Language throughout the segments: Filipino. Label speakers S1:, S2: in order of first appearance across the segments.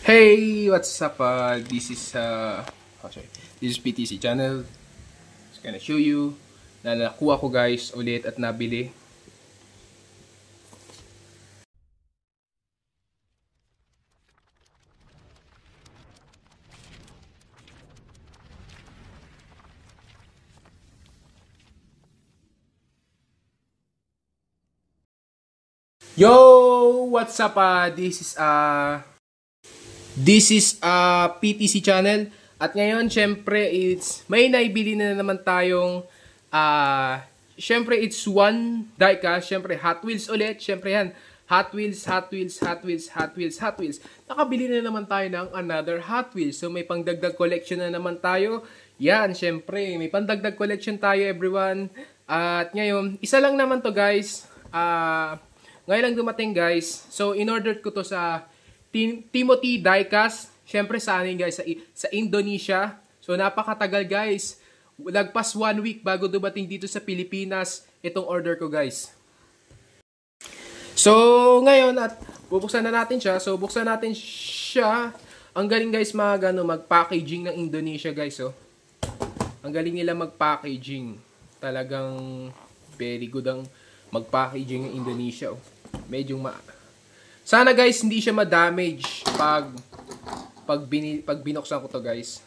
S1: Hey, what's up? This is this is PTC channel. Just gonna show you na nakuha ko guys ulit at nabili. Yo, what's up? This is PTC channel. At ngayon, syempre, may naibili na naman tayong syempre, it's one diecast. Syempre, Hot Wheels ulit. Syempre yan, Hot Wheels. Nakabili na naman tayo ng another Hot Wheels. So, may pangdagdag collection na naman tayo. Yan, syempre, may pangdagdag collection tayo, everyone. At ngayon, isa lang naman to guys. Ngayon lang dumating guys. So, in-order ko to sa Timothy Diecast. Siyempre sa anin guys, sa Indonesia. So napakatagal guys. Lagpas 1 week bago dumating dito sa Pilipinas itong order ko guys. So ngayon at bubuksan na natin siya. So buksan natin siya. Ang galing guys mag-packaging ng Indonesia guys. Oh. Ang galing nila mag-packaging. Talagang very good ang mag-packaging ng Indonesia. Oh. Medyo sana guys hindi siya ma-damage pag binuksan ko to guys.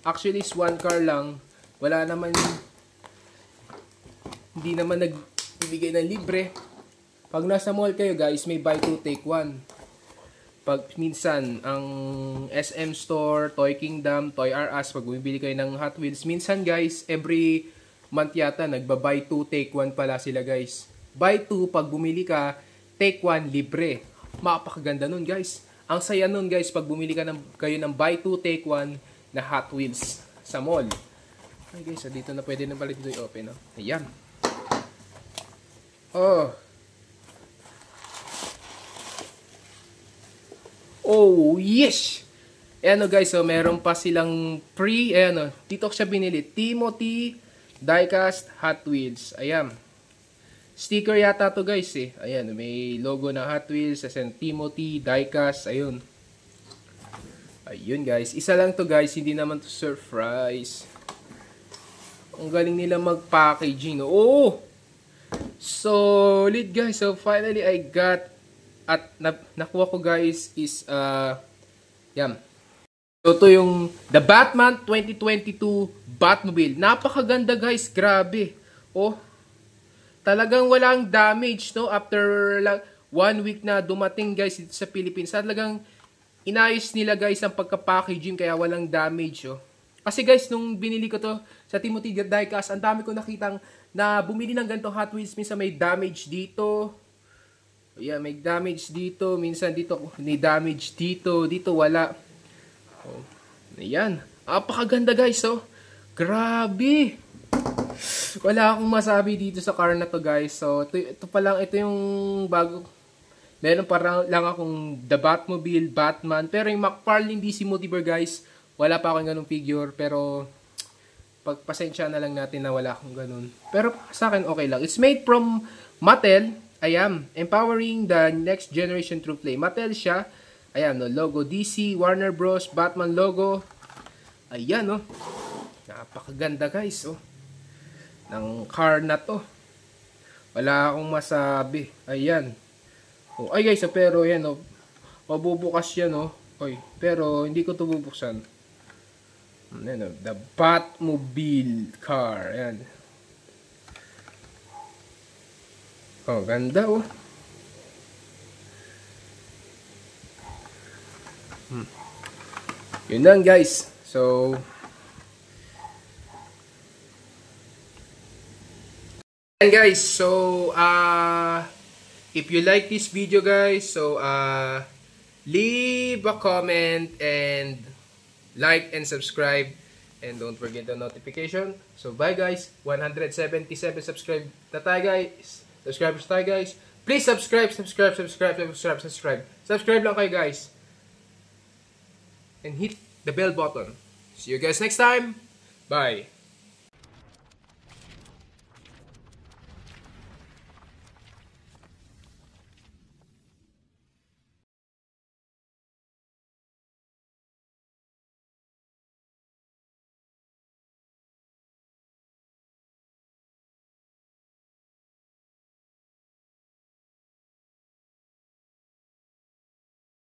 S1: Actually is one car lang. Wala naman, hindi naman nagbibigay ng libre. Pag nasa mall kayo guys, may buy 2 take 1. Pag minsan ang SM Store, Toy Kingdom, Toy R Us, pag bumibili kayo ng Hot Wheels, minsan guys every month yata nagba-buy 2 take 1 pala sila guys. Buy 2 pag bumili ka, take 1 libre. Mapakaganda nun guys. Ang saya nun guys pag bumili kayo ng buy 2 take 1 na Hot Wheels sa mall. Ay guys, dito na pwede na pala dito i-open. No? Ayan. Oh yes! Ayan o guys, so meron pa silang free. Ayan o, dito ko siya binili. Timothy Diecast Hot Wheels. Ayan. Sticker yata to guys eh. Ayan, may logo ng Hot Wheels, Timothy Diecast, ayun. Ayun guys, isa lang to guys, hindi naman to surprise. Ang galing nila mag-packaging. Oh! Solid guys. So finally I got at nakuha ko guys is yan. So ito yung The Batman 2022 Batmobile. Napakaganda guys, grabe. Oh. Talagang walang damage, no? After lang 1 week na dumating guys dito sa Philippines. Talagang inayos nila guys ang pagka-packaging kaya walang damage, oh. Kasi guys, nung binili ko to sa Timothy Diecast, ang dami ko nakitang na bumili ng ganitong Hot Wheels. Minsan may damage dito. Yeah, may damage dito. Minsan dito may damage dito. Dito wala. Oh. Ayan. Apakaganda guys, oh. Grabe. Wala akong masabi dito sa car na to guys. So ito pa lang, ito yung bago. Meron pa lang akong The Batmobile, Batman. Pero yung McFarlane DC Multiverse guys, wala pa akong ganung figure. Pero pagpasensya na lang natin na wala akong ganun. Pero sa akin okay lang. It's made from Mattel. Ayan, empowering the next generation through play. Mattel siya. Ayan, no, logo DC, Warner Bros, Batman logo. Ayan, no. Napakaganda guys, oh. Ng car na to. Wala akong masabi. Ayan. Oh, ay guys, pero yan, oh. Mabubukas yan, oh. Oy, pero hindi ko to bubuksan. Ayan, oh. The Batmobile car. Ayan. Oh, ganda, oh. Yun lang guys. So and guys, so if you like this video guys, so leave a comment and like and subscribe and don't forget the notification. So bye guys, 177 subscribe na tayo guys. Subscribers tayo guys. Please subscribe lang kayo guys. And hit the bell button. See you guys next time. Bye.